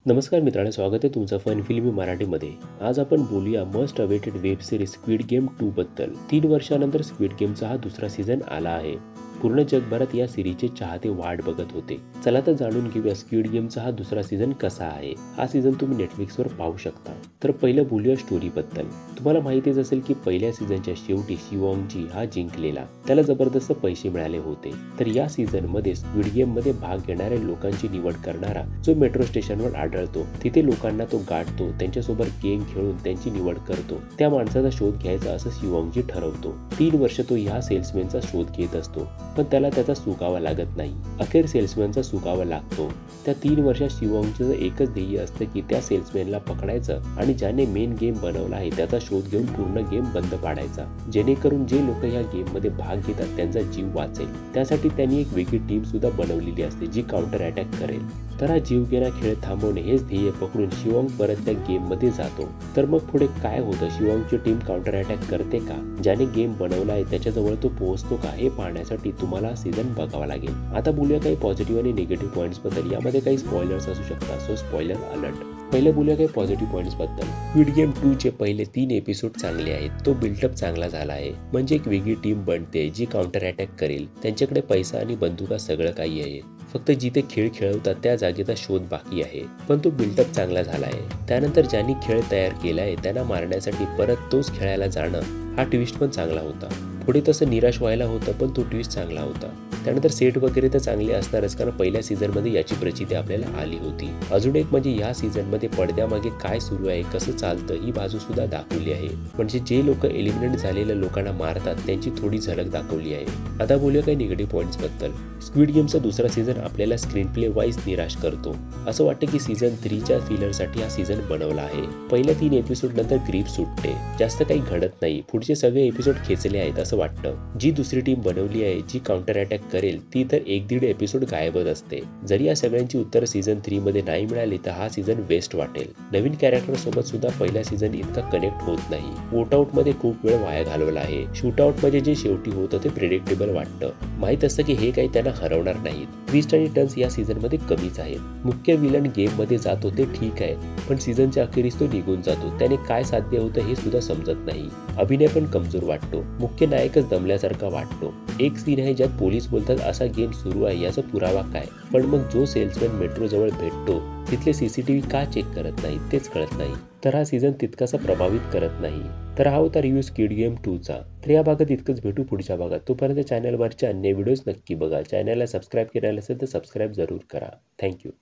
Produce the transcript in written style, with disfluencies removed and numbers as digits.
नमस्कार मित्रांनो, स्वागत आहे तुमचं फन फिल्मी मराठीमध्ये. आज आपण बोलूया must awaited web series squid game 2 बद्दल. 3 वर्षानंतर स्क्विड गेमचा हा दुसरा सीझन आला आहे. पूर्ण जगभरात या सिरीजचे चाहते वाट बघत होते. चला तर जाणून घेऊया स्क्विड गेमचा हा दुसरा सीझन कसा आहे. हा सीझन तुम्ही नेटफ्लिक्सवर पाहू शकता. तर पहिलं बोलूया स्टोरी बद्दल. तुम्हाला माहितीच असेल की पहिल्या सीझनच्या शेवटी शिवॉन्गजी हा जिंकलेला. त्याला जबरदस्त पैसे मिळाले होते. तर या सीझन मध्ये स्क्विड गेम मध्ये भाग घेणाऱ्या लोकांची निवड करणारा जो मेट्रो स्टेशनवर आढळतो, तिथे लोकांना तो गाठतो, त्यांच्यासोबत गेम खेळून त्यांची निवड करतो. त्या माणसाचा शोध घ्यायचा असं शिवॉन्गजी ठरवतो. 3 वर्ष तो ह्या सेल्समॅनचा शोध घेत असतो, पण त्याला त्याचा सुकावा लागत नाही. अखेर सेल्समॅनचा सुकावा लागतो. त्या 3 वर्षात शिवॉन्गचं एकच ध्येय असतं की त्या सेल्समॅनला पकडायचं आणि ज्याने मेन गेम बनवला आहे त्याचा शोध घेऊन पूर्ण गेम बंद पाडायचा, जेणेकरून जे लोक या गेम मध्ये भाग घेतात त्यांचा जीव वाचेल. त्यासाठी त्यांनी एक वेगळी टीम सुद्धा बनवलेली असते जी काउंटर अटॅक करेल. तर हा जीवघेणा खेळ थांबवणे हेच ध्येय पकडून शिवॉन्ग परत त्या गेम मध्ये जातो. तर मग पुढे काय होतं? शिवॉन्गची टीम काउंटर अटॅक करते का? ज्याने गेम बनवला आहे त्याच्याजवळ तो पोहोचतो का? हे पाहण्यासाठी तुम्हाला सीझन बघावा लागेल. आता बोलूया काही पॉझिटिव्ह आणि निगेटिव्ह पॉईंट्स बद्दल. यामध्ये काही स्पॉयलर्स असू शकतात, सो स्पॉयलर अलर्ट. पहिले बोलूया काही पॉझिटिव्ह पॉईंट्स बद्दल. स्क्विड गेम 2 चे पहिले 3 एपिसोड चांगले आहेत. तो बिल्डअप चांगला झाला आहे. म्हणजे एक वेगळी टीम बनते जी काउंटर अटॅक करेल. त्यांच्याकडे पैसा आणि बंदुका सगळं काही आहे. फक्त जिथे खेळ खेळवतात त्या जागेचा शोध बाकी आहे. पण तो बिल्डअप चांगला झाला आहे. त्यानंतर ज्यांनी खेळ तयार केला आहे त्यांना मारण्यासाठी परत तोच खेळायला जाणं हा ट्विस्ट पण चांगला होता. पुढे तसं निराश व्हायला होतं, पण तो ट्विस्ट चांगला होता. त्यानंतर सेट वगैरे तर चांगले असणारच, कारण पहिल्या सीझनमध्ये याची प्रचिती आपल्याला आली होती. अजून एक म्हणजे या सीझनमध्ये पडद्यामागे काय सुरू आहे, कसं चालतं ही बाजू सुद्धा दाखवली आहे. म्हणजे जे लोक एलिमिनेट झालेल्या लोकांना मारतात त्यांची थोडी झलक दाखवली आहे. आता बोलूया काही निगेटिव्ह पॉईंट्स बद्दल. स्क्विड गेमचा दुसरा सीझन आपल्याला स्क्रीन प्ले वाईज निराश करतो. असं वाटतं की सीझन 3च्या फिलरसाठी हा सीझन बनवला आहे. पहिल्या 3 एपिसोड नंतर ग्रीप सुटते, जास्त काही घडत नाही. पुढचे सगळे एपिसोड खेचले आहेत असं वाटतं. जी दुसरी टीम बनवली आहे जी काउंटर अटॅक करेल ती तर 1-1.5 एपिसोड गायबच असते. जरी या सगळ्यांची उत्तर सीझन 3 मध्ये नाही मिळाली तर हा सीझन वेस्ट वाटेल. नवीन कॅरेक्टर सोबत सुद्धा पहिला सीझन इतका कनेक्ट होत नाही. वोटआउट मध्ये खूप वेळ वाया घालवला आहे. शूटआउट मध्ये जे शेवटी होतं ते प्रेडिक्टेबल वाटतं. माहित असतं की हे काही त्यांना हरवणार नाहीत. ट्विस्ट आणि टर्न्स या सीझन मध्ये कमीच आहेत. मुख्य विलन गेम मध्ये जातो ते ठीक आहे, पण सीझनच्या अखेरीस तो निघून जातो. त्याने काय साध्य होतं हे सुद्धा समजत नाही. अभिनय पण कमजोर वाटतो. मुख्य नायकच दमल्यासारखा वाटतो. एक सीन आहे ज्यात पोलीस बोलतात असा गेम सुरू आहे याचा पुरावा काय? पण मग जो सेल्समॅन मेट्रो जवळ भेटतो तिथले सीसीटीव्ही का चेक करत नाही तेच कळत नाही. तर हा सीझन तितकासा प्रभावित करत नाही. तर हा होता रिव्ह्यू स्क्विड गेम 2 चा. तर या भागात इतकंच, भेटू पुढच्या भागात. तोपर्यंत चॅनलवरचे अन्य व्हिडिओज नक्की बघा. चॅनलला सबस्क्राईब केलेलं असेल तर सबस्क्राईब जरूर करा. थँक्यू.